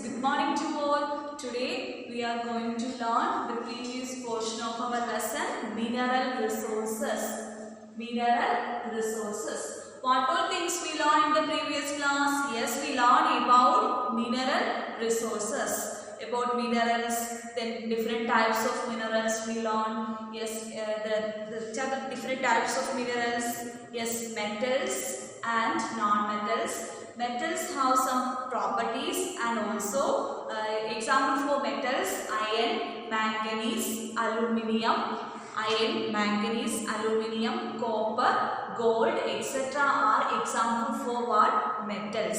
Good morning to all. Today we are going to learn the previous portion of our lesson, mineral resources. Mineral resources. What all things we learned in the previous class? Yes, we learned about mineral resources. About minerals, then different types of minerals we learn. Yes, the different types of minerals. Yes, metals and non-metals. Metals have some properties and also example for metals: iron, manganese, aluminium. Iron, manganese, aluminium, copper, gold, etc. are example for what? Metals.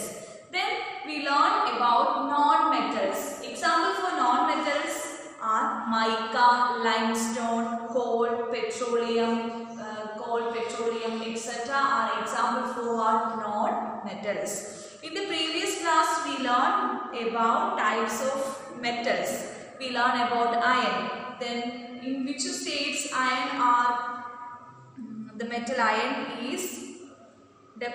Then we learn about non-metals. Example for non-metals are mica, limestone, coal, petroleum, etc. are example for what? Non-metals. In the previous class, we learned about types of metals. We learned about iron. Then, in which states iron are? The metal iron is the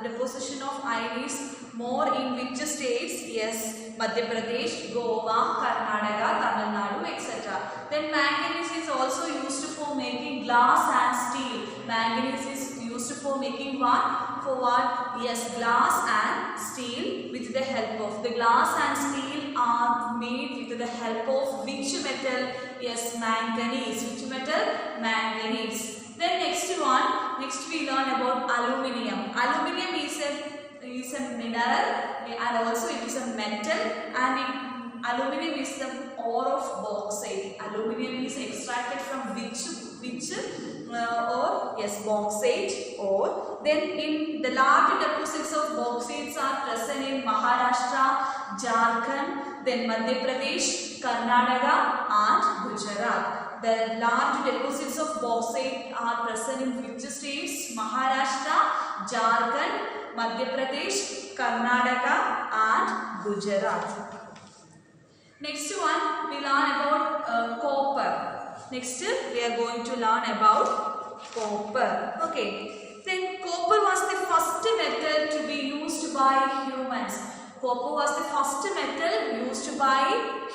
deposition of iron is more in which states? Yes, Madhya Pradesh, Goa, Karnataka, Tamil Nadu, etc. Then manganese is also used for making glass and steel. Manganese is used for making what? For what? Yes, glass and steel with the help of. The glass and steel are made with the help of which metal? Yes, manganese. Which metal? Manganese. Then next we learn about aluminium. Aluminium is a mineral and also it is a metal, and aluminium is the ore of bauxite. Aluminium is extracted from which ore? Yes, bauxite ore. Then in the large deposits of bauxites are present in Maharashtra, Jharkhand, then Madhya Pradesh, Karnataka and Gujarat. The large deposits of bauxite are present in which states? Maharashtra, Jharkhand, Madhya Pradesh, Karnataka and Gujarat. Next one, we learn about copper. Next, we are going to learn about copper. Okay. Then copper was the first metal to be used by humans. Copper was the first metal used by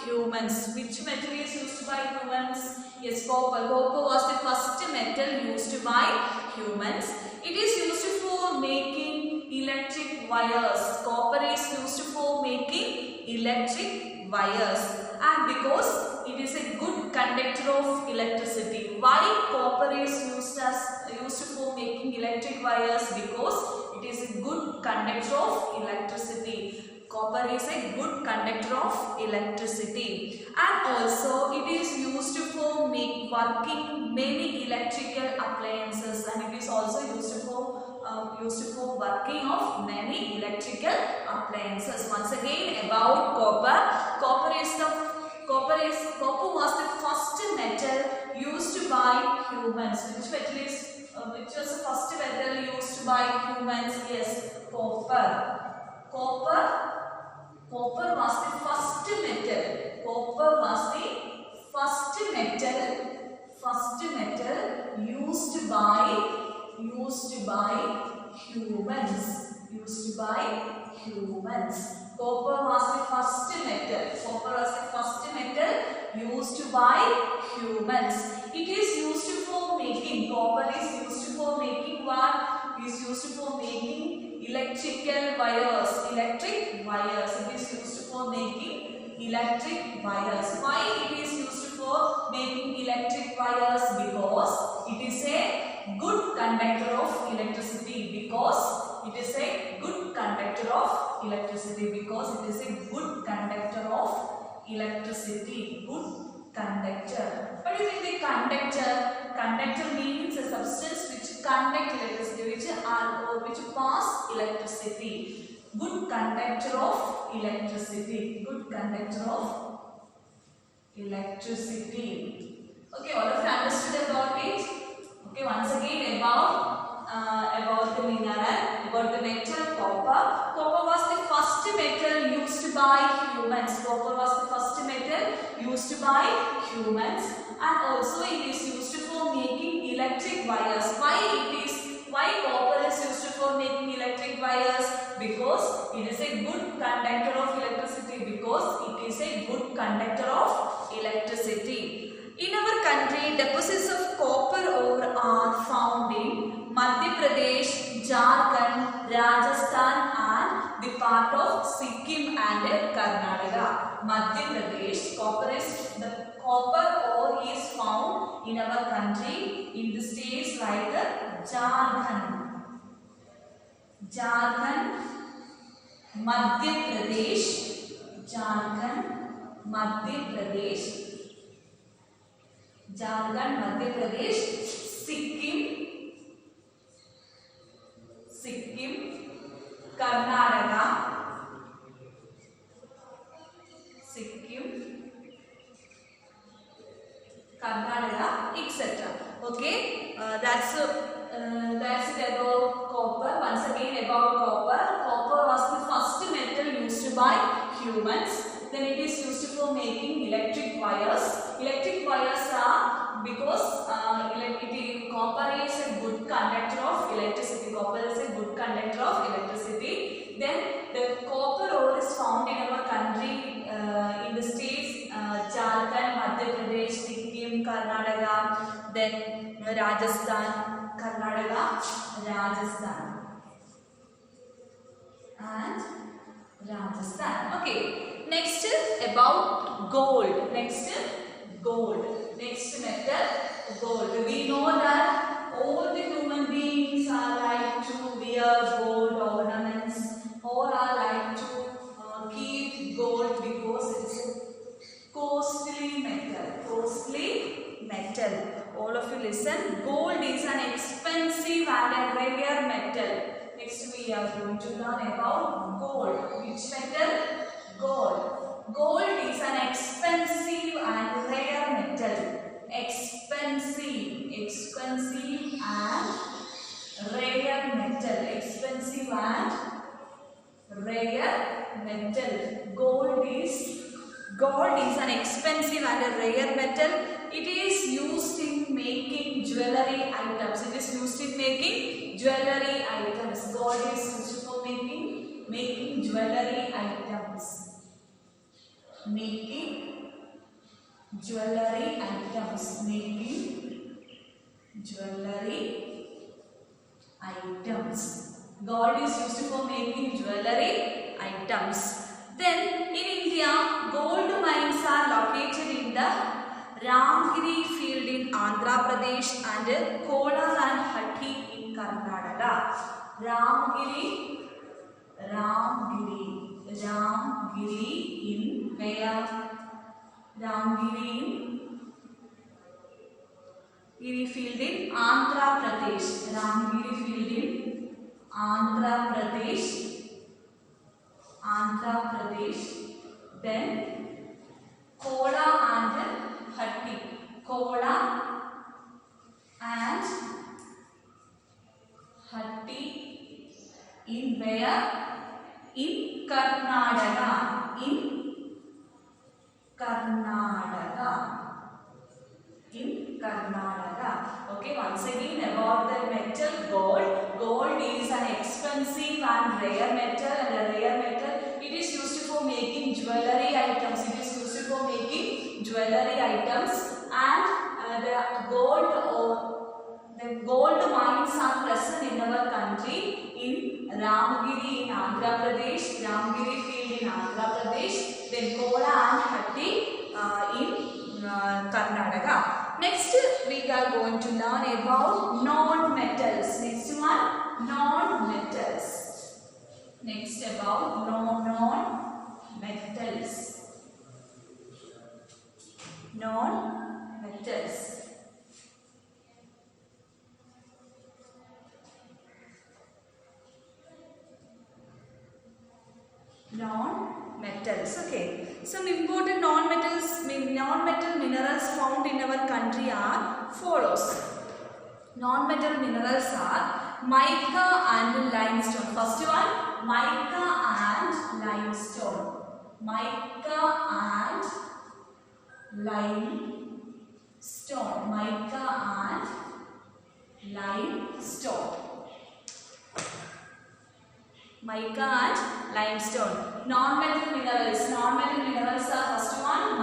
humans. Which metal is used by humans? Yes, copper. Copper was the first metal used by humans. It is used for making electric wires. Copper is used for making electric wires, and because it is a good conductor of electricity. Why copper is used for making electric wires? Because it is a good conductor of electricity. Copper is a good conductor of electricity, and also it is used for working many electrical appliances, and it is also used for working of many electrical appliances. Once again about copper. Copper was the first metal used by humans. Which was the first metal used by humans? Yes, copper. Copper was the first metal. Copper was the first metal used by humans. Copper was the first metal used by humans. It is used for making. Copper is used for making what? Is used for making electrical wires. It is used for making electric wires. Why it is used for making electric wires? Because it is a good conductor of electricity. Because it is a good conductor of electricity. Good conductor. What do you think the conductor? Conductor means a substance which conduct electricity, which pass electricity. Good conductor of electricity. Okay, all of you understood about it? Okay, once again about the mineral, about the metal copper. Copper was the first metal used by humans. And also it is used for making electric wires. Why copper is used for making electric wires? Because it is a good conductor of electricity. conductor of electricity. In our country, deposits of copper ore are found in Madhya Pradesh, Jharkhand, Rajasthan and the part of Sikkim and Karnataka. Madhya Pradesh, the copper ore is found in our country in the states like Jharkhand, Madhya Pradesh, Jharkhand, Madhya Pradesh, Sikkim, Karnataka, etc. Okay, that's it about copper. Once again about copper. Copper was the first metal used by humans. Then it is used for making electric wires. Electric wires are because copper is a good conductor of electricity. Then the copper ore is found in our country in the states Jharkhand, Madhya Pradesh, Sikkim, Karnataka, then Rajasthan, and Rajasthan. Okay. Next is about gold. Next metal, gold. We know that all the human beings are like to wear gold ornaments or are like to keep gold because it's a costly metal. All of you listen. Gold is an expensive and a rare metal. Next we are going to learn about gold. Which metal? Gold. Gold is an expensive and rare metal. Expensive and rare metal. Gold is an expensive and a rare metal. It is used in making jewelry items. Gold is used for making jewelry items. Gold is used for making jewelry items. Then in India, gold mines are located in the Ramgiri field in Andhra Pradesh and Kolar and Hatti in Karnataka. Ramgiri in where? Ramgiri field in Andhra Pradesh. Then Kola and Hatti. In where? In Karnataka. Okay, once again about the metal gold. Gold is an expensive and rare metal. It is used for making jewelry items. And the gold mines are present in our country in Ramgiri in Andhra Pradesh, Ramgiri field in Andhra Pradesh, then Kola and Hatti in Karnataka. Next we are going to learn about non-metals. Next one, non-metals. Next about non-metals. Non-metals. Non-metals. Okay. Some important non-metal minerals found in our country are follows. Non-metal minerals are mica and limestone. First one, mica and limestone. Mica and limestone. Non-metal minerals are first one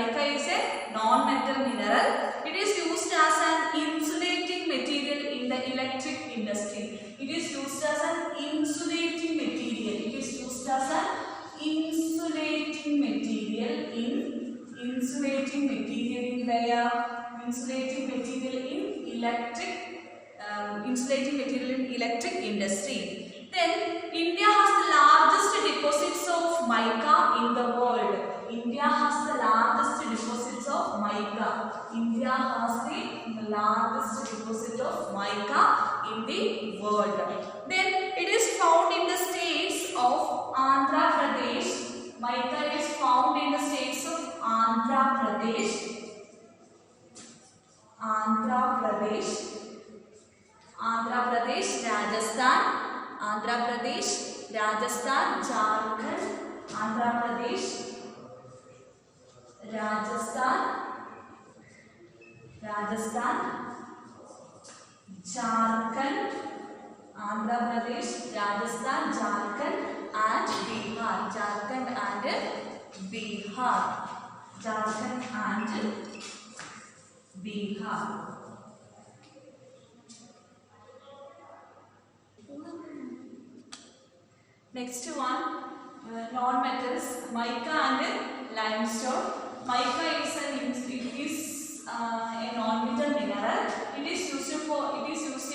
Mica is a non-metal mineral. It is used as an insulating material in the electric industry. It is used as an insulating material. It is used as an insulating material in electric industry. Then India has the largest deposits of mica in the world. India has the largest deposits of mica. India has the largest deposit of mica in the world. Then it is found in the states of Andhra Pradesh. Mica is found in the states of Andhra Pradesh, Rajasthan, Jharkhand, and Bihar. Next one, non-metals, mica and limestone. Mica is a non-metal mineral. It is used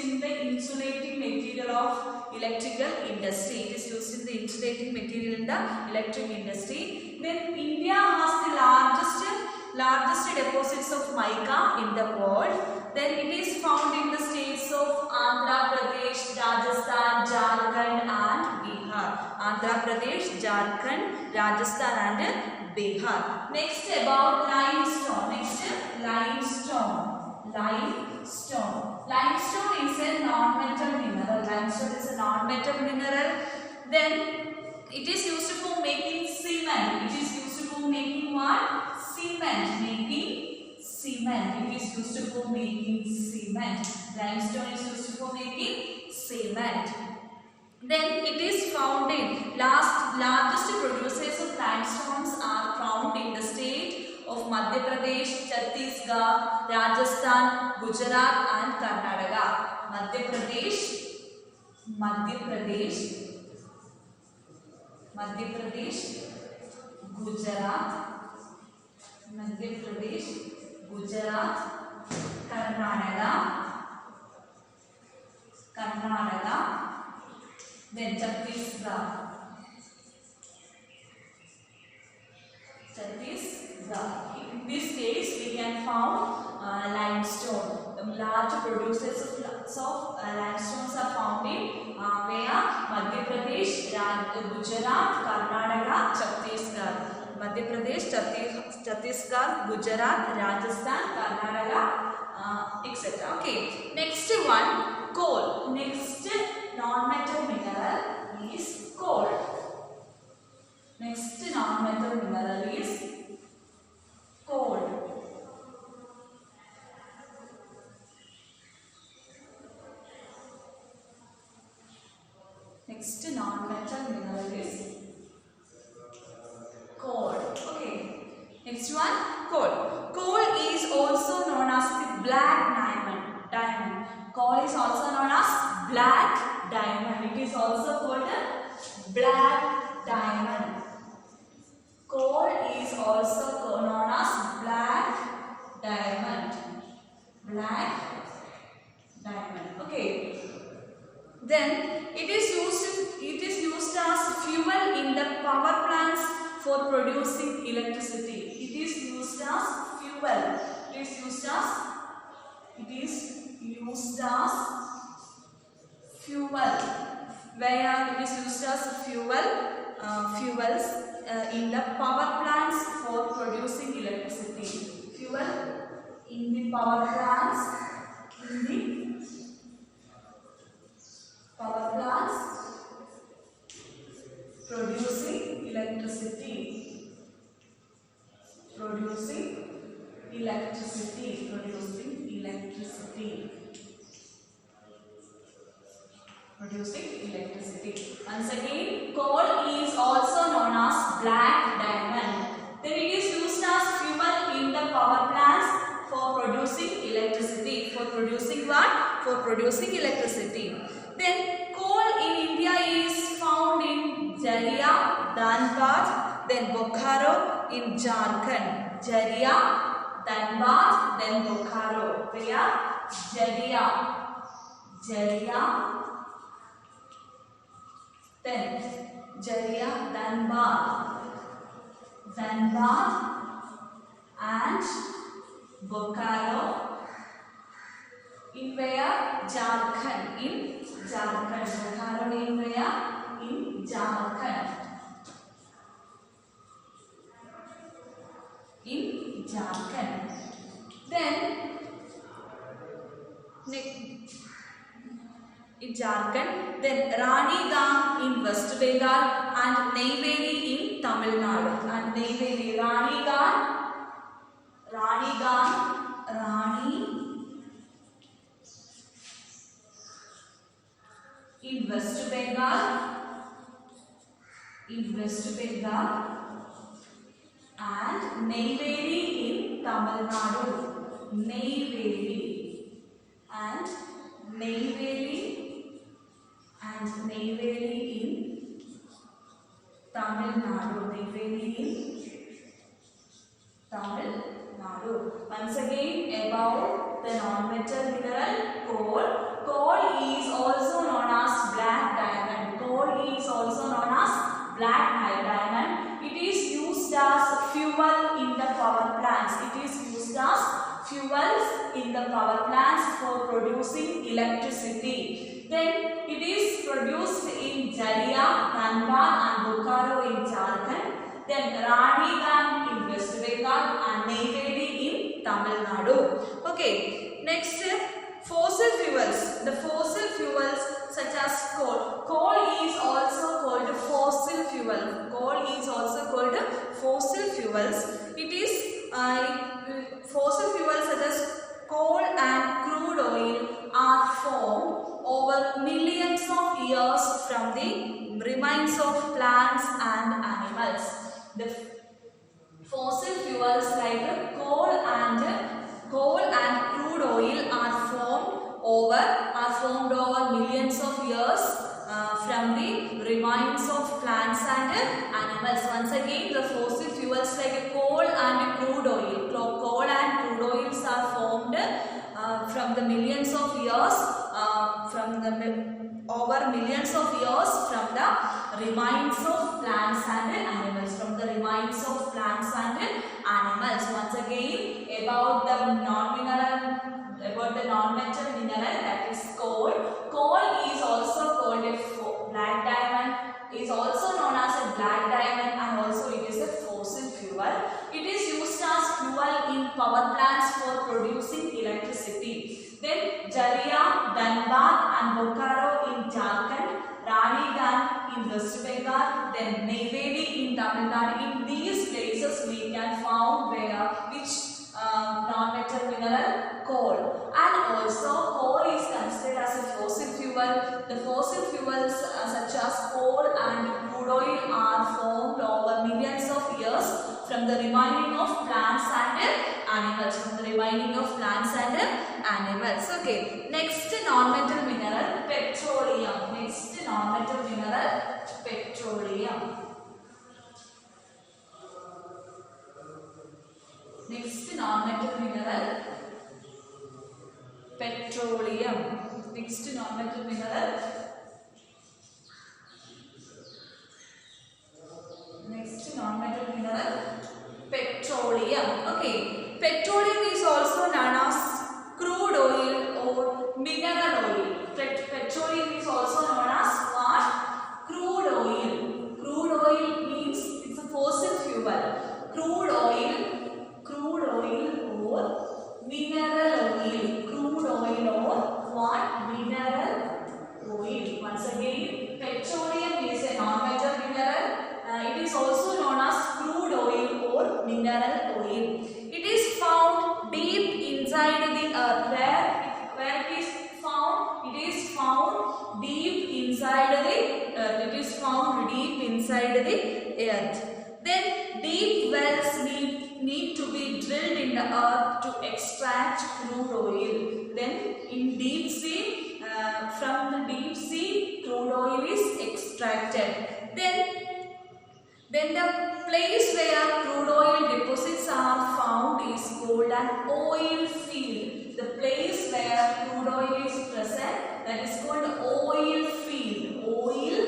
in the insulating material of electrical industry. It is used in the insulating material in the electric industry. Then India has the largest deposits of mica in the world. Then it is found in the states of Andhra Pradesh, Rajasthan, Jharkhand and Bihar. Andhra Pradesh, Jharkhand, Rajasthan and Bihar. Next about limestone. Limestone is a non-metal mineral. Then it is used for making cement. It is used for making what? Limestone is used for making cement. Then it is found in largest producers of limestones are found in the state of Madhya Pradesh, Chhattisgarh, Rajasthan, Gujarat and Karnataka. Madhya Pradesh, Gujarat, Karnataka, then Chhattisgarh. In these states we can find limestone. Large producers of limestones are found in where? Madhya Pradesh, Gujarat, Karnataka, Chhattisgarh. Madhya Pradesh, Chhattisgarh, Gujarat, Rajasthan, Karnataka, etc. Okay. Next one, coal. Next non-metal mineral is coal. Next non-metal mineral is coal. Next non-metal mineral is coal. Okay. Next one, coal. Coal is also known as the black diamond. Coal is also known as black diamond. It is also called a black diamond. Coal is also known as black diamond. Okay. Then it is used as fuel in the power plants for producing electricity. It is used as fuel. It is used as fuel. Where it is used as fuels in the power plants for producing electricity. Fuel in the power plants. Producing electricity. Once again, coal is also known as black diamond. Then it is used as fuel the power plants for producing electricity. For producing what? For producing electricity. Then coal in India is found in Jharia, Dhanbad, then Bokaro in Jharkhand. Jharia, Dhanbad, then Bokaro. Where? Jharia, then Jharia, Dhanbad, and Bokaro. In where? Jharkhand. In Jharkhand. Bokaro in where? In Jharkhand. In Jharkhand. Then in Jharkhand, then Raniganj in West Bengal and Neyveli in Tamil Nadu. And Neyveli, Raniganj in West Bengal, and Neyveli in Tamil Nadu. Neyveli in Tamil Nadu. Once again, about the non-metal mineral coal. Coal is also known as black diamond. Diamond. It is used as fuel in the power plants. For producing electricity. Then it is produced in Jharia, Dhanbad and Bokaro in Jharkhand. Then Raniganj in West Bengal and Neyveli in Tamil Nadu. Okay, next fossil fuels. The fossil fuels such as coal. Coal is also called fossil fuel. It is fossil fuels such as coal and crude oil are formed over millions of years from the remains of plants and animals. The fossil fuels like coal and crude oil are formed over millions of years from the remains of plants and animals. Once again, the fossil fuels like coal and crude oil. Coal and crude oils are formed from the millions of years, over millions of years from the remains of plants and animals. Once again, about the non-metal mineral, that is coal. Coal is also called a black diamond. Is also known as a black diamond, and also it is a fossil fuel. It is used as fuel in power plants for producing electricity. Then Jharia, Dhanbad and Bokaro in Jharkhand, Raniganj in West Bengal, then Neyveli in Tamil Nadu. In these places we can find which non-metal mineral? Coal. And also coal is considered as a fossil fuel. The fossil fuels such as coal and crude oil are formed over millions of years from the remaining of plants and animals. Okay. Next non-metal mineral, petroleum. Petroleum. Next non-metal mineral, petroleum. Okay. Petroleum is also known as crude oil or mineral oil. Petroleum is also known as what? Crude oil. Crude oil means it's a fossil fuel. Crude oil or mineral oil. Crude oil or what? Mineral oil. Once again, petroleum is a non-metal mineral. It is also known as crude oil or mineral oil. It is found deep inside the earth. Where it is found? It is found deep inside the earth. Then deep wells need to be drilled in the earth to extract crude oil. Then in deep sea, from the deep sea, crude oil is extracted. Then the place where crude oil deposits are found is called an oil field. The place where crude oil is present, that is called oil field. Oil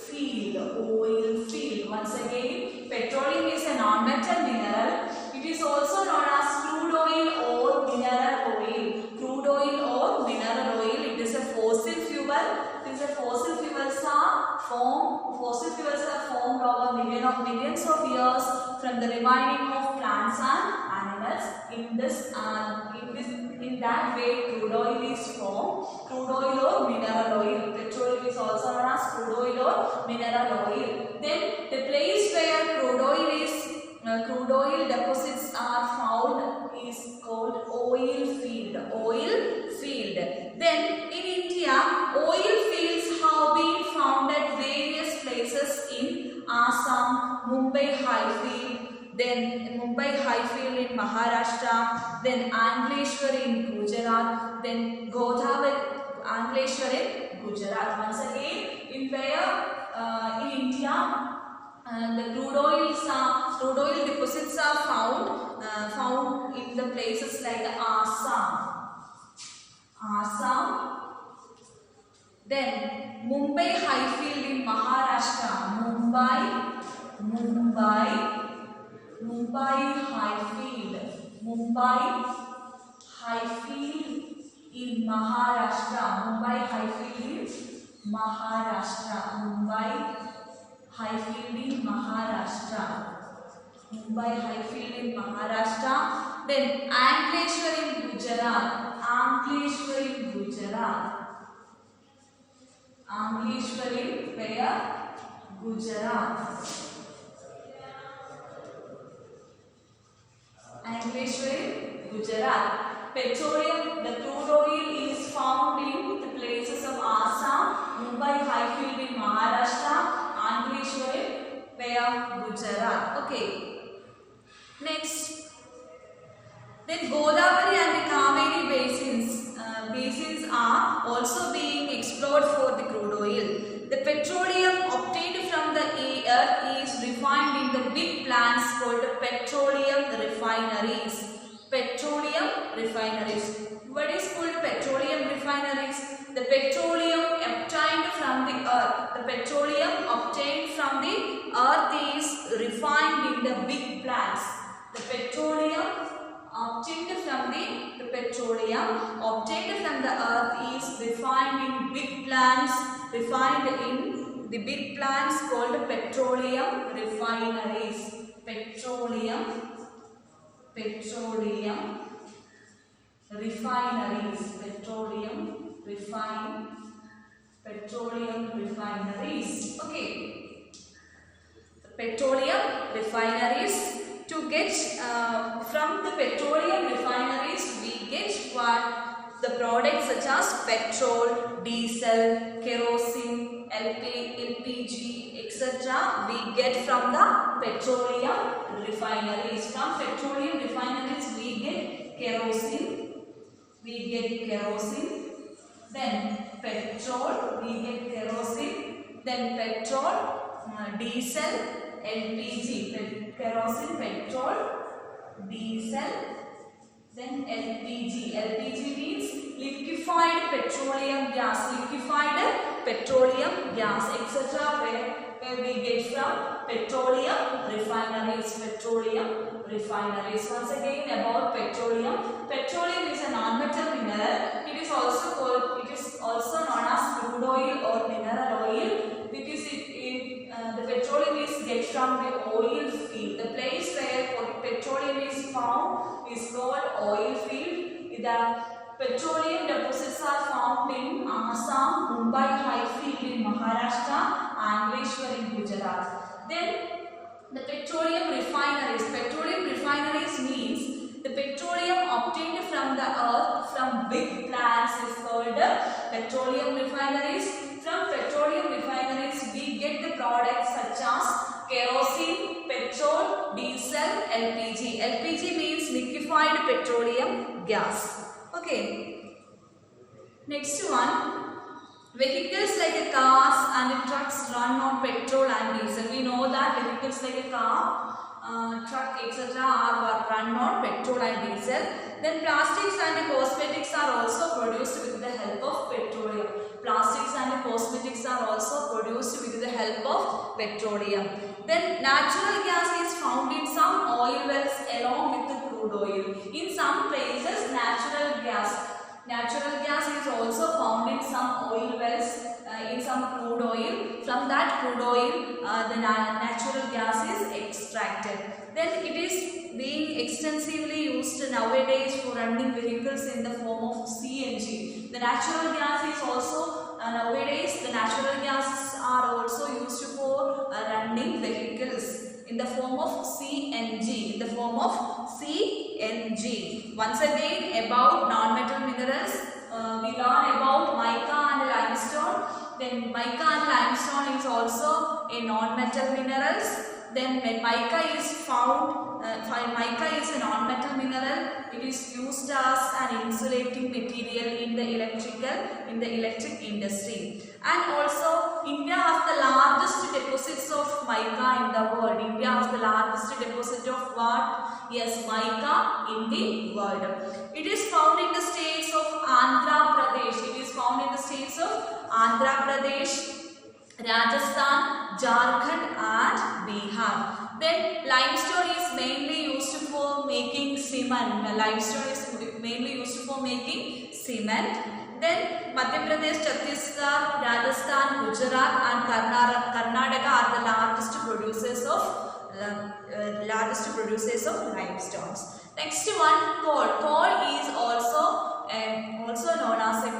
field. Oil field. Once again, petroleum is a non-metal mineral. It is also known as crude oil or mineral oil. Crude oil or mineral oil. It is a fossil fuel. Fossil fuels are formed over millions of years from the remaining of plants and animals. In that way, crude oil is formed. Crude oil or mineral oil. Petroleum is also known as crude oil or mineral oil. Then the place where crude oil deposits are found is called oil field. Oil field. Then in India, oil fields have been found at various places in Assam, Mumbai Highfield, then Mumbai Highfield in Maharashtra, then Ankleshwar in Gujarat, then Godavari Ankleshwar in Gujarat. Once again, in India, the crude oil deposits are found in the places like Assam. Then Mumbai Highfield in Maharashtra. Mumbai Highfield in Maharashtra. Mumbai Highfield in Maharashtra. Then Ankleshwar in Gujarat. Ankleshwar in where? Gujarat. Ankleshwar in Gujarat. Petroleum, the crude oil is found in the places of Assam, Mumbai Highfield in Maharashtra, Ankleshwar in where? Gujarat. Okay. Next. Then Godavari and the Kaveri basins are also being explored for the crude oil. The petroleum obtained from the earth is refined in the big plants called petroleum refineries. What is called petroleum refineries? The petroleum obtained from the earth is refined in the big plants. The petroleum obtained from the earth is refined in big plants, called petroleum refineries. Petroleum refineries. Okay. Petroleum refineries. To get from the petroleum refineries, we get what? The products such as petrol, diesel, kerosene, LPG, etc. we get from the petroleum refineries. From petroleum refineries, we get kerosene. Then petrol, we get kerosene. Then petrol, diesel, LPG, kerosene, petrol, diesel, then LPG. LPG means liquefied petroleum gas, etc. Where we get from petroleum refineries. Once again about petroleum. Petroleum is a non-metal mineral. It is also known as crude oil or mineral oil because the petroleum is get from the oil field. The place where petroleum is found is called oil field. The petroleum deposits are found in Assam, Mumbai Highfield in Maharashtra, Ankleshwar in Gujarat. Then the petroleum refineries. Petroleum refineries means the petroleum obtained from the earth from big plants is called petroleum refineries. From petroleum refineries, we get the products such as kerosene, petrol, diesel, LPG. liquefied petroleum gas. Okay. Next one. Vehicles like cars and trucks run on petrol and diesel. We know that vehicles like a car, truck, etc. are run on petrol and diesel. Then plastics and cosmetics are also produced with the help of petroleum. Plastics and cosmetics are also produced with the help of petroleum. Then natural gas is found in some oil wells along with the crude oil. In some places, natural gas is also found in some oil wells, in some crude oil. From that crude oil, the natural gas is extracted. Then it is being extensively used nowadays for running vehicles in the form of CNG. The natural gas is also nowadays the natural gases are also used for running vehicles in the form of CNG. Once again, about non-metal minerals, we learn about mica and limestone. Then mica and limestone is also a non-metal minerals. Then mica is found. Mica is a non-metal mineral. It is used as an insulating material in the electric industry. And also, India has the largest deposits of mica in the world. India has the largest deposit of what? Yes, mica in the world. It is found in the states of Andhra Pradesh, Rajasthan, Jharkhand and Bihar. Then limestone is mainly used for making cement. Then Madhya Pradesh, Chhattisgarh, Rajasthan, Gujarat and Karnataka are the largest producers of limestones. Next one, coal. Coal is also known as a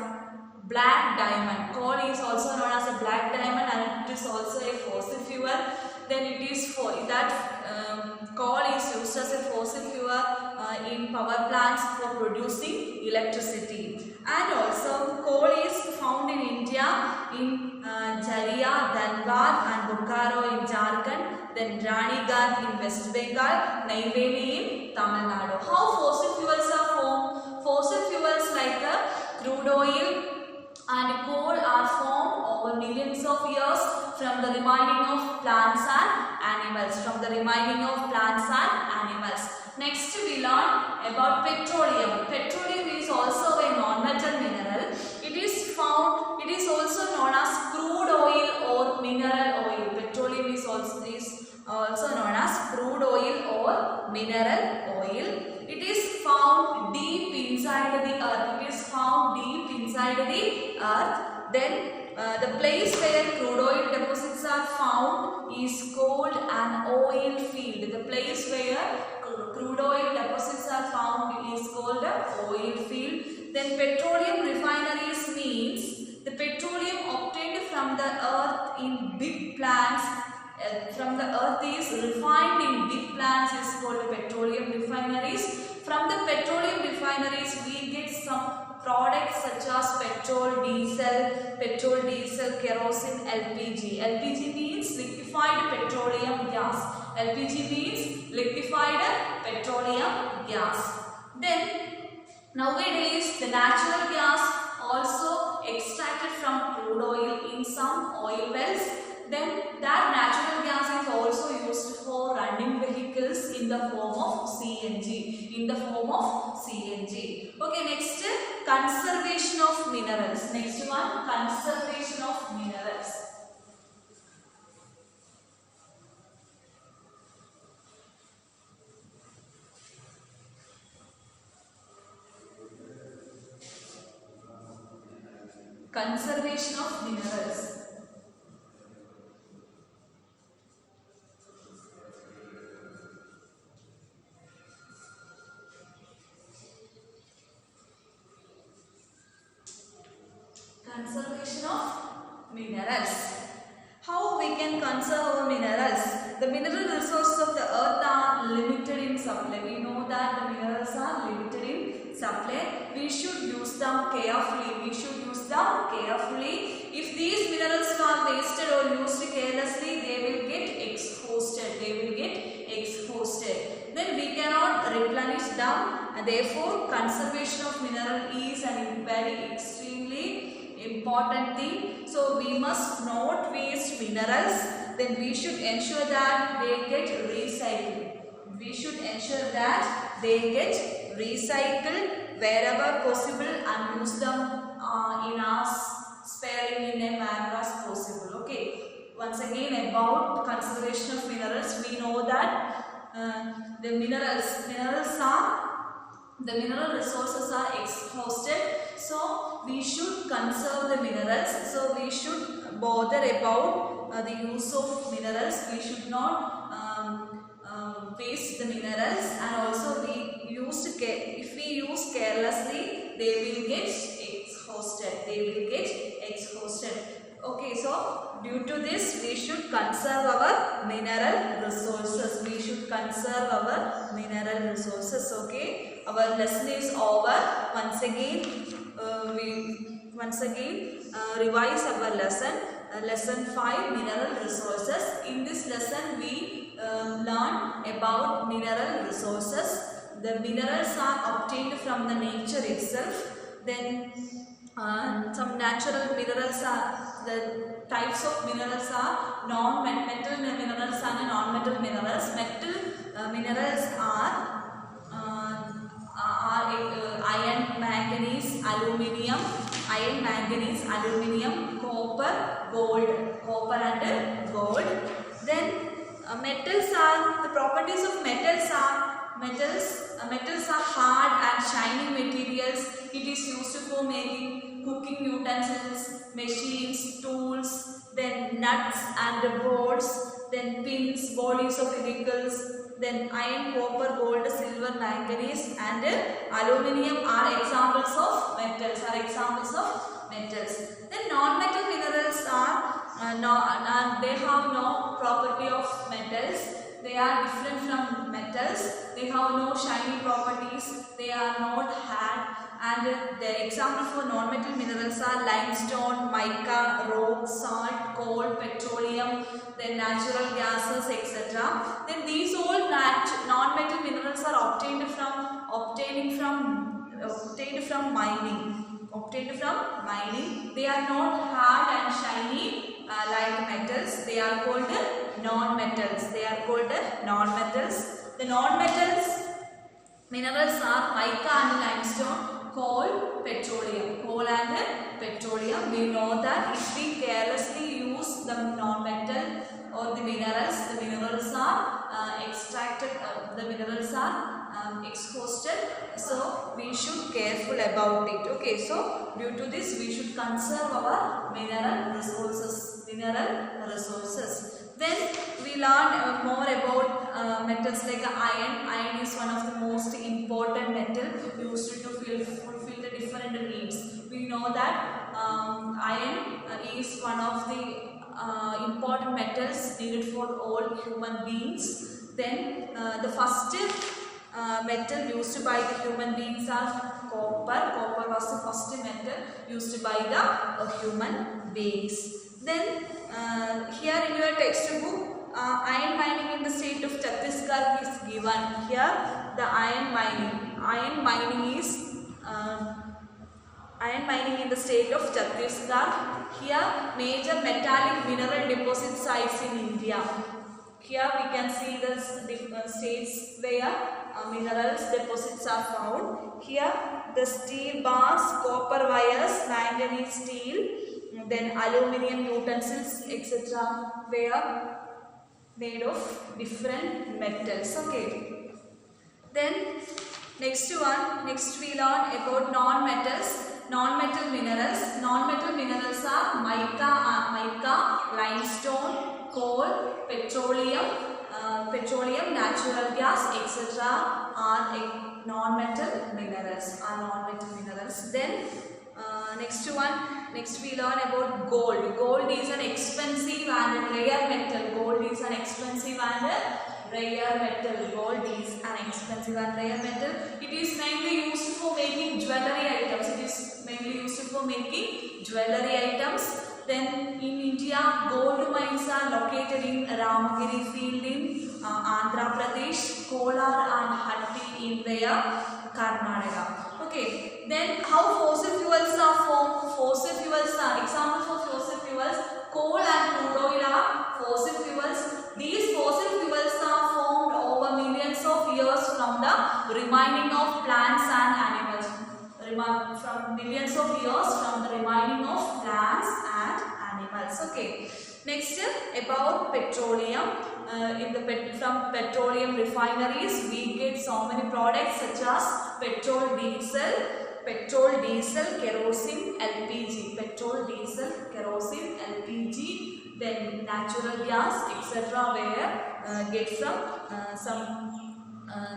black diamond. Coal is also known as a black diamond and it is also a fossil fuel. Then it is for that coal is used as a fossil fuel in power plants for producing electricity. And also coal is found in India in Jharia, Dhanbad and Bokaro in Jharkhand. Then Raniganj in West Bengal, Neyveli in Tamil Nadu. How fossil fuels are formed? Fossil fuels like crude oil and coal are formed over millions of years from the remaining of plants and animals. Next we learn about petroleum. Petroleum is also a non-metal mineral. It is also known as crude oil or mineral oil. Petroleum is also known as crude oil or mineral oil. It is found deep inside the earth. Then the place where crude oil deposits are found is called an oil field. The place where crude oil deposits are found is called an oil field. Then petroleum refineries means the petroleum obtained from the earth in big plants. From the earth is refined in big plants is called petroleum refineries. From the petroleum refineries we get some products such as petrol, diesel, kerosene, LPG. LPG means liquefied petroleum gas. Then nowadays the natural gas also extracted from crude oil in some oil wells. Then that natural gas is also used for running vehicles in the form of CNG. Okay, next conservation of minerals. Next one, conservation of minerals. Conservation of minerals. Conservation of minerals. How we can conserve our minerals? The mineral resources of the earth are limited in supply. We know that the minerals are limited in supply. We should use them carefully. If these minerals are wasted or used carelessly, they will get exhausted. Then we cannot replenish it down, and therefore conservation of mineral is a very extremely important thing. So we must not waste minerals. Then we should ensure that they get recycled. We should ensure that they get recycled wherever possible and use them in as sparing in a manner as possible. Okay. Once again, about conservation of minerals, we know that the mineral resources are exhausted, so we should conserve the minerals. So we should bother about the use of minerals. We should not waste the minerals, and also if we use carelessly, they will get exhausted. Okay, so due to this, we should conserve our mineral resources. Okay, our lesson is over. Once again, revise our lesson. Lesson 5, mineral resources. In this lesson, we learn about mineral resources. The minerals are obtained from the nature itself. Then some natural minerals are, the types of minerals are non-metal minerals and non-metal minerals. Metal minerals are iron, manganese, aluminium, copper and gold. Then metals are, the properties of metals are hard and shiny materials. It is used for making cooking utensils, machines, tools, then nuts and bolts, then pins, bodies of vehicles. Then iron, copper, gold, silver, manganese and aluminium are examples of metals. Then non-metal minerals are they have no property of metals. They are different from metals. They have no shiny properties. They are not hard. And the example for non-metal minerals are limestone, mica, rock, salt, coal, petroleum, then natural gases, etc. Then these all non-metal minerals are obtained from mining. They are not hard and shiny like metals. They are called non-metals. The non-metals minerals are mica and limestone, coal, petroleum. We know that if we carelessly use the non-metal or the minerals are extracted, the minerals are exhausted. So we should careful about it. Okay, so due to this, we should conserve our mineral resources. Then we learn more about metals like iron. Iron is one of the most important metal used to fulfill the different needs. We know that iron is one of the important metals needed for all human beings. Then the first metal used by the human beings are copper. Copper was the first metal used by the human beings. Then here in your textbook, iron mining in the state of Chhattisgarh is given. Here the iron mining in the state of Chhattisgarh. Here major metallic mineral deposit sites in India. Here we can see the different states where minerals deposits are found. Here the steel bars, copper wires, manganese steel, then aluminium utensils, etc. were made of different metals. Okay. Then next we learn about non-metals. Non-metal minerals. Non-metal minerals are mica, limestone, coal, petroleum, natural gas, etc. are non-metal minerals. Then next we learn about gold. Gold is an expensive and rare metal. It is mainly used for making jewellery items. Then in India, gold mines are located in Ramagiri field in Andhra Pradesh, Kolar and Hatti in their Karnataka. Okay, then how fossil fuels are formed? Fossil fuels are examples of fossil fuels. Coal and crude oil are fossil fuels. These fossil fuels are formed over millions of years from the remaining of plants and animals. From millions of years from the remaining of plants and animals. Okay. Next, about petroleum. From petroleum refineries, we get so many products such as petrol, diesel, kerosene, LPG. Petrol, diesel, kerosene, LPG, then natural gas, etc. Where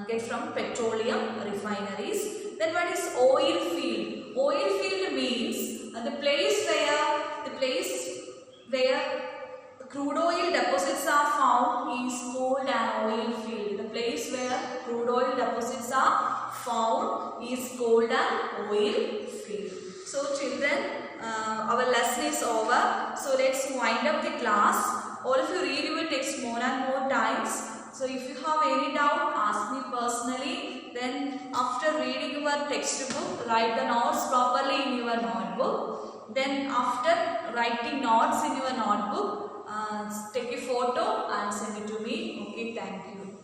get from petroleum refineries. Then what is oil field? Oil field means the place where crude oil deposits are found is called an oil field. The place where crude oil deposits are found is called an oil field. So children, our lesson is over. So let's wind up the class. All of you read your text more and more times. So if you have any doubt, ask me personally. Then after reading your textbook, write the notes properly in your notebook. Then after writing notes in your notebook, take a photo and send it to me. Okay, thank you.